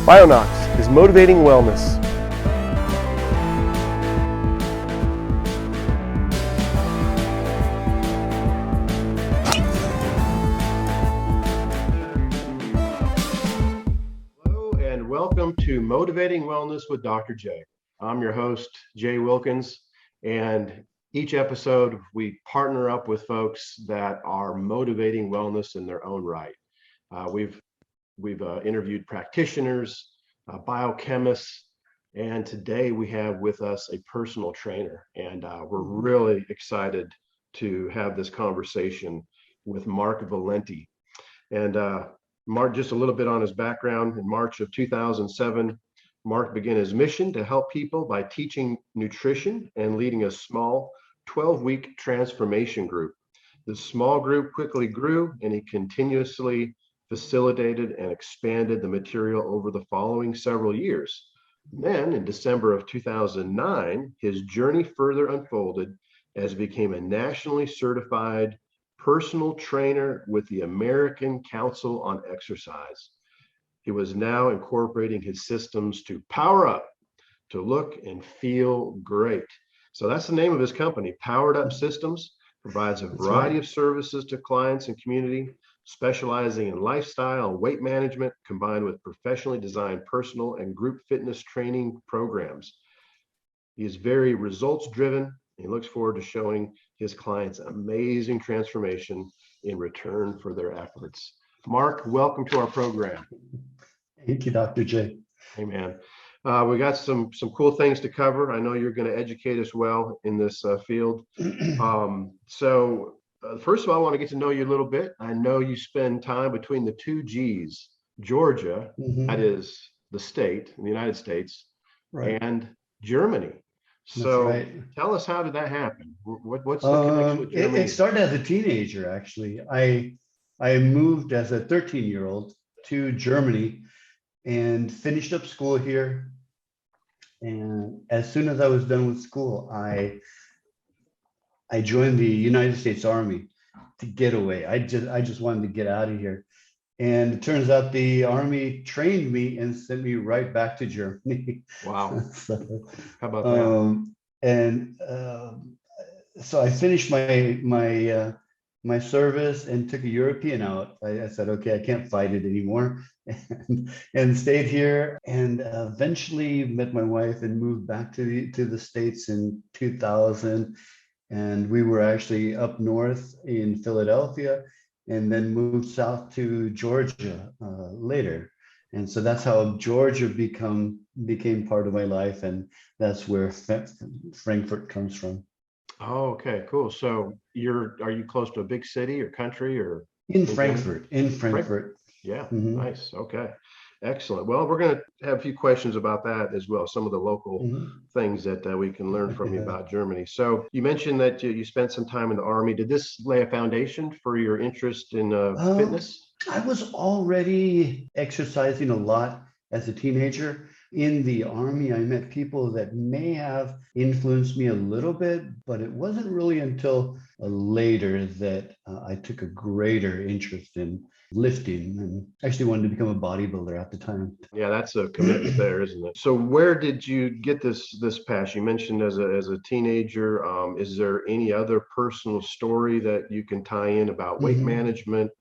Bionox is motivating wellness. Hello and welcome to Motivating Wellness with Dr. J. I'm your host, Jay Wilkins, and each episode we partner up with folks that are motivating wellness in their own right. We've interviewed practitioners, biochemists, and today we have with us a personal trainer. And we're really excited to have this conversation with Mark Valenti. And Mark, just a little bit on his background. In March of 2007, Mark began his mission to help people by teaching nutrition and leading a small 12-week transformation group. The small group quickly grew, and he continuously facilitated and expanded the material over the following several years. Then in December of 2009, his journey further unfolded as he became a nationally certified personal trainer with the American Council on Exercise. He was now incorporating his systems to power up, to look and feel great. So that's the name of his company, Powered Up Systems. Provides a variety of services to clients and community, specializing in lifestyle and weight management, combined with professionally designed personal and group fitness training programs. He is very results driven. He looks forward to showing his clients amazing transformation in return for their efforts. Mark, welcome to our program. Thank you, Dr. J. Hey, man. We got some cool things to cover. I know you're going to educate us well in this field. First of all, I want to get to know you a little bit. I know you spend time between the two G's, Georgia, that is the state in the United States, and Germany. So tell us, how did that happen? What's the connection with Germany? It started as a teenager, actually. I moved as a 13-year-old to Germany and finished up school here. And as soon as I was done with school, I joined the United States Army to get away. I just wanted to get out of here. And it turns out the Army trained me and sent me right back to Germany. Wow. So, how about that? So I finished my service and took a European out. I said, okay, I can't fight it anymore, and stayed here, and eventually met my wife and moved back to the States in 2000. And we were actually up north in Philadelphia, and then moved south to Georgia later. And so that's how Georgia became part of my life, and that's where Frankfurt comes from. Oh, okay, cool. So are you close to a big city or country or? In Frankfurt. Yeah, nice. Okay, excellent. Well, we're going to have a few questions about that as well. Some of the local things that we can learn from you about Germany. So you mentioned that you spent some time in the Army. Did this lay a foundation for your interest in fitness? I was already exercising a lot as a teenager. In the Army, I met people that may have influenced me a little bit, but it wasn't really until later that I took a greater interest in lifting, and actually wanted to become a bodybuilder at the time. Yeah, that's a commitment there, isn't it? So where did you get this passion? You mentioned as a teenager. Is there any other personal story that you can tie in about weight management,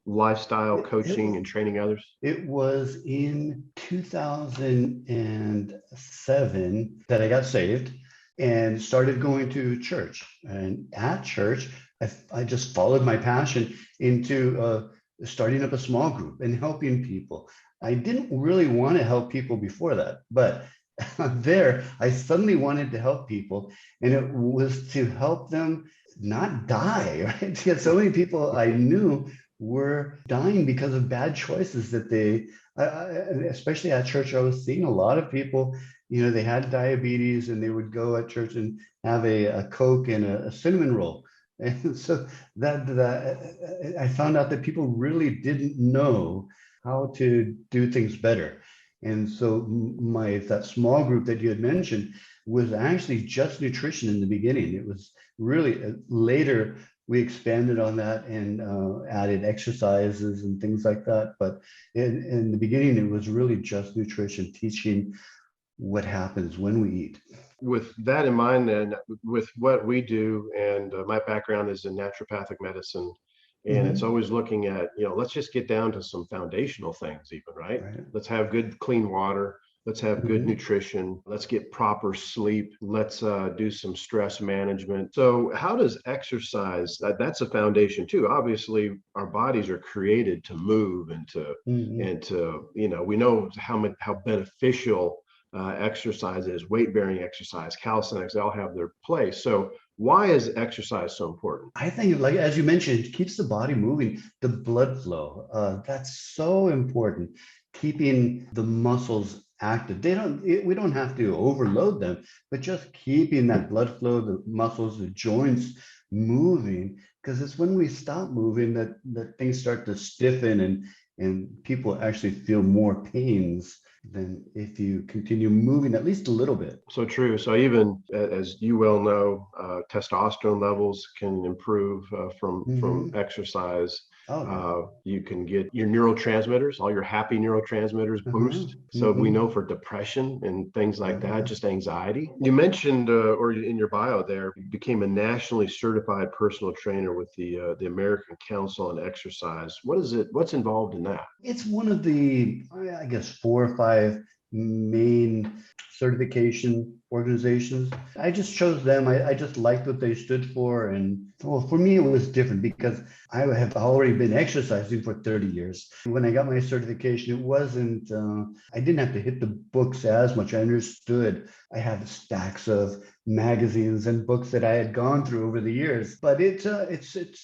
lifestyle coaching, and training others? It was in 2007 that I got saved and started going to church. And at church, I just followed my passion into starting up a small group and helping people. I didn't really want to help people before that, but there I suddenly wanted to help people, and it was to help them not die, right? Because so many people I knew were dying because of bad choices that especially at church, I was seeing a lot of people, they had diabetes and they would go at church and have a Coke and a cinnamon roll. And so that I found out that people really didn't know how to do things better. And so that small group that you had mentioned was actually just nutrition in the beginning. It was really later we expanded on that and added exercises and things like that. But in the beginning, it was really just nutrition, teaching what happens when we eat. With that in mind, then, with what we do, and my background is in naturopathic medicine, and it's Mhm. always looking at, let's just get down to some foundational things, even, right? Right. Let's have good, clean water. Let's have good Mhm. nutrition. Let's get proper sleep. Let's do some stress management. So, how does exercise? That's a foundation too. Obviously, our bodies are created to move Mhm. we know how beneficial exercise is, weight bearing exercise, calisthenics. They all have their place. So, why is exercise so important? I think, like as you mentioned, it keeps the body moving, the blood flow. That's so important. Keeping the muscles active. We don't have to overload them, but just keeping that blood flow, the muscles, the joints moving. Because it's when we stop moving that things start to stiffen and people actually feel more pains than if you continue moving at least a little bit. So true. So even as you well know, testosterone levels can improve from Hmm. exercise. Oh yeah. You can get your neurotransmitters, all your happy neurotransmitters Uh-huh. boost. So we know Hmm. for depression and things like that, Yeah. just anxiety. You mentioned, or in your bio there, you became a nationally certified personal trainer with the American Council on Exercise. What is it? What's involved in that? It's one of the, I guess, 4 or 5 main certification organizations. I just chose them. I just liked what they stood for. And well, for me, it was different because I have already been exercising for 30 years. When I got my certification, it wasn't, I didn't have to hit the books as much. I understood. I had stacks of magazines and books that I had gone through over the years, but it's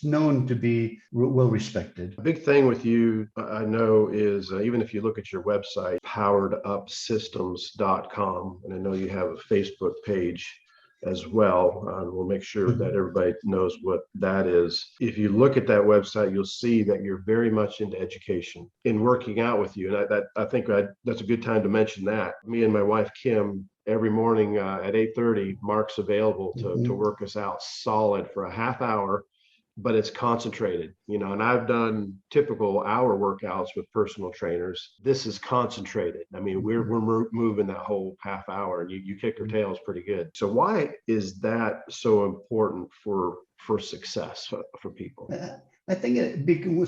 known to be well respected. A big thing with you, I know, is even if you look at your website, poweredupsystems.com, and I know you have a Facebook page as well. We'll make sure that Mhm. everybody knows what that is. If you look at that website, you'll see that you're very much into education in working out with you. And I think that's a good time to mention that. Me and my wife, Kim, every morning at 8:30, Mark's available to Mhm. work us out solid for a half hour, but it's concentrated, and I've done typical hour workouts with personal trainers. This is concentrated. I mean, we're moving that whole half hour, and you kick your Mhm. tails pretty good. So why is that so important for success for people? I think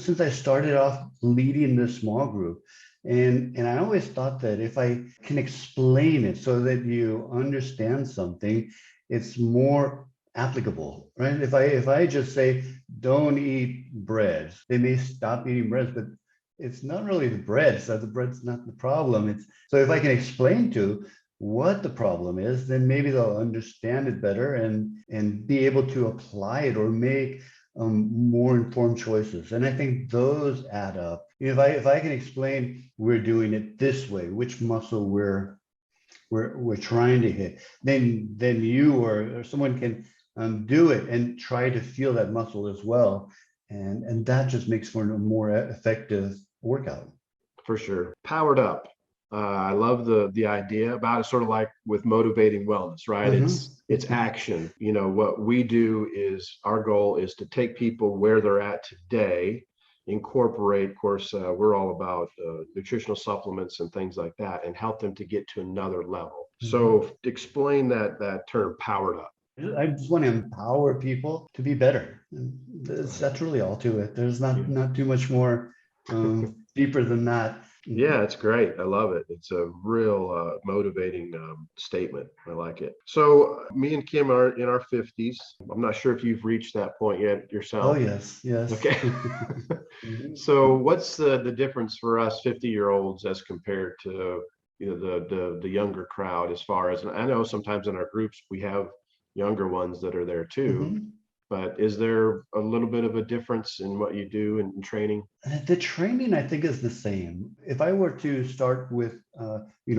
since I started off leading this small group, and I always thought that if I can explain it so that you understand something, it's more applicable, right? If I just say don't eat bread, they may stop eating bread, but it's not really the bread. So the bread's not the problem. It's so if I can explain to what the problem is, then maybe they'll understand it better and be able to apply it or make more informed choices. And I think those add up. If I can explain we're doing it this way, which muscle we're trying to hit, then you or someone can do it and try to feel that muscle as well. And that just makes for a more effective workout. For sure. Powered up. I love the idea about it, sort of like with motivating wellness, right? Mhm. It's action. What we do is our goal is to take people where they're at today, incorporate, of course, we're all about nutritional supplements and things like that, and help them to get to another level. Mhm. So explain that term, powered up. I just want to empower people to be better. And Right. that's really all to it. There's not Yeah. not too much more deeper than that. Yeah, it's great. I love it. It's a real motivating statement. I like it. So, me and Kim are in our 50s. I'm not sure if you've reached that point yet Oh yourself. yes, yes. Okay. Mhm. So, what's the difference for us 50-year-olds as compared to the younger crowd, as far as, and I know sometimes in our groups we have younger ones that are there too, Mhm. but is there a little bit of a difference in what you do in training? The training I think is the same. If I were to start with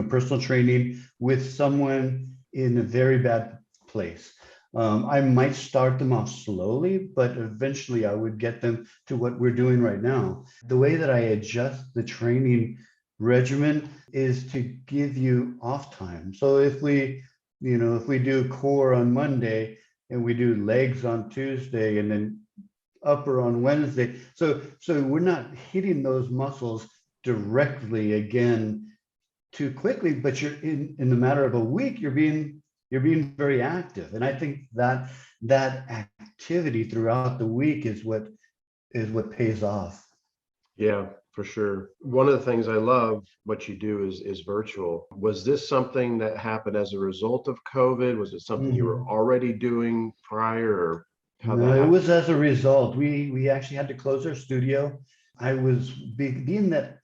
personal training with someone in a very bad place, I might start them off slowly, but eventually I would get them to what we're doing right now. The way that I adjust the training regimen is to give you off time. So if we do core on Monday and we do legs on Tuesday and then upper on Wednesday. So we're not hitting those muscles directly again too quickly, but you're in the matter of a week, you're being very active. And I think that that activity throughout the week is what pays off. Yeah, for sure. One of the things I love what you do is virtual. Was this something that happened as a result of COVID? Was it something you were Mhm. already doing prior, or how No, that it happened? was as a result. We actually had to close our studio. I was being that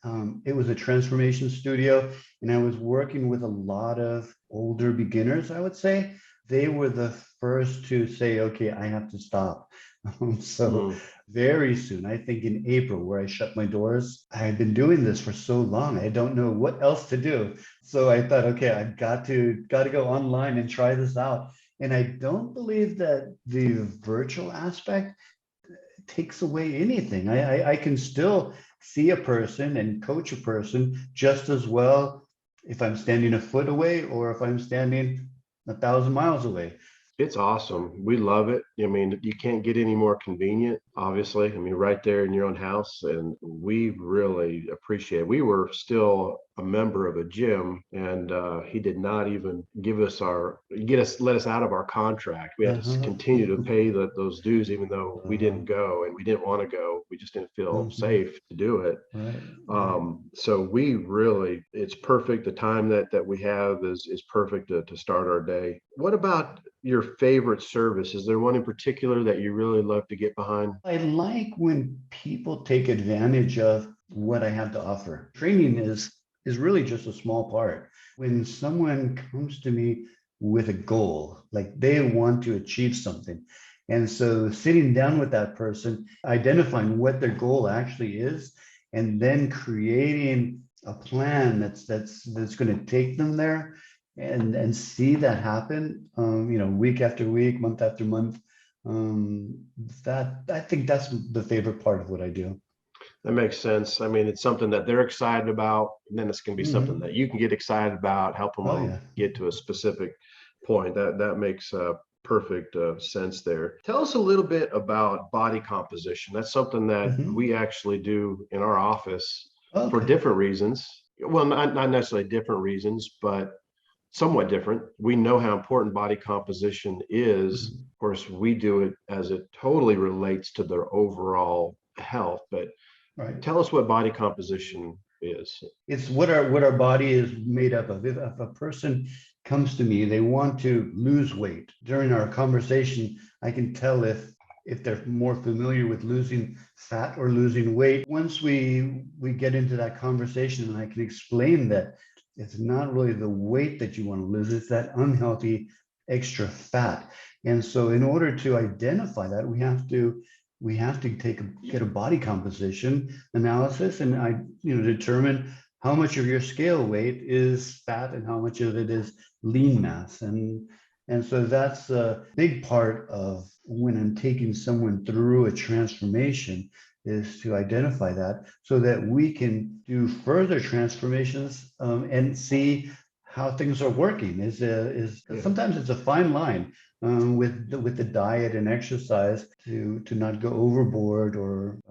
it was a transformation studio, and I was working with a lot of older beginners, I would say. They were the first to say, okay, I have to stop. So Mm, very soon, I think in April, where I shut my doors, I had been doing this for so long. I don't know what else to do. So I thought, okay, I've got to go online and try this out. And I don't believe that the virtual aspect takes away anything. I can still see a person and coach a person just as well if I'm standing a foot away or if I'm standing 1,000 miles away. it's awesome. We love it. I mean, you can't get any more convenient, obviously. I mean, right there in your own house, and we really appreciate it. We were still a member of a gym, and he did not even give us our get us let us out of our contract. We had to Uh-huh. continue to pay those dues, even though we Uh-huh. didn't go and we didn't want to go. We just didn't feel Mhm. safe to do it. Right, right. So we really, it's perfect. The time that we have is perfect to start our day. What about your favorite service? Is there one in particular that you really love to get behind? I like when people take advantage of what I have to offer. Training is really just a small part. When someone comes to me with a goal, like they want to achieve something. And so sitting down with that person, identifying what their goal actually is, and then creating a plan that's going to take them there and see that happen, week after week, month after month. um, that I think that's the favorite part of what I do. That makes sense. I mean, it's something that they're excited about, and then it's going to be something that Mhm. you can get excited about, helping Oh them yeah. get to a specific point. That makes perfect sense there. Tell us a little bit about body composition. That's something that we Mhm. actually do in our office for Okay. different reasons. Well, not necessarily different reasons, but somewhat different. We know how important body composition is. Mhm. Of course, we do it as it totally relates to their overall health, but Right. tell us what body composition is. It's what our body is made up of. If a person comes to me, they want to lose weight. During our conversation, I can tell if they're more familiar with losing fat or losing weight. Once we get into that conversation, and I can explain that it's not really the weight that you want to lose, it's that unhealthy extra fat. And so in order to identify that, we have to get a body composition analysis, and determine how much of your scale weight is fat and how much of it is lean mass. And so that's a big part of when I'm taking someone through a transformation, is to identify that so that we can do further transformations, and see how things are working. Is Yeah, sometimes it's a fine line, with the diet and exercise, to not go overboard,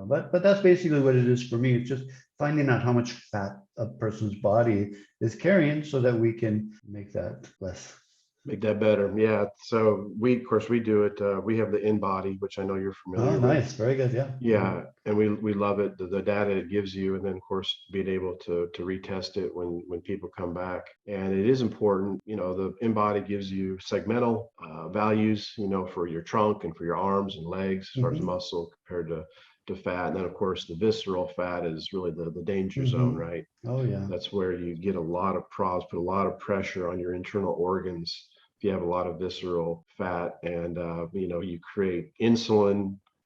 but that's basically what it is for me. It's just finding out how much fat a person's body is carrying so that we can make that less. make that better. Yeah. So we, of course, we do it. We have the InBody, which I know you're Oh, familiar with. nice. Very good. Yeah. Yeah, and we love it, the data it gives you, and then of course being able to retest it when people come back. And it is important, the InBody gives you segmental values, for your trunk and for your arms and legs as far as Hmm. muscle compared to fat. And then of course the visceral fat is really the danger zone, Hmm. right? Oh, yeah. That's where you get a lot of problems, put a lot of pressure on your internal organs if you have a lot of visceral fat, and you create insulin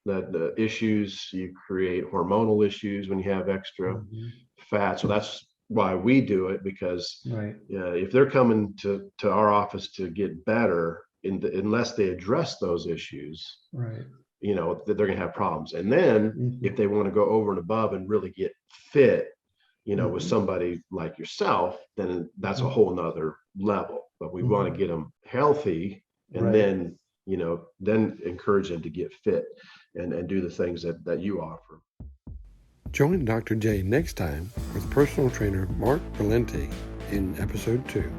that the issues, you create hormonal issues when you have extra Hmm. fat. So that's why we do it, because Right. if they're coming to our office to get better, unless they address those issues, Right. that they're going to have problems. And then if Hmm. they want to go over and above and really get fit, with Hmm. somebody like yourself, then that's a Hmm. whole nother level. But we want to Hmm. get them healthy, and Right. then then encourage them to get fit and do the things that you offer. Join Dr. J next time with personal trainer Mark Valenti in episode 2.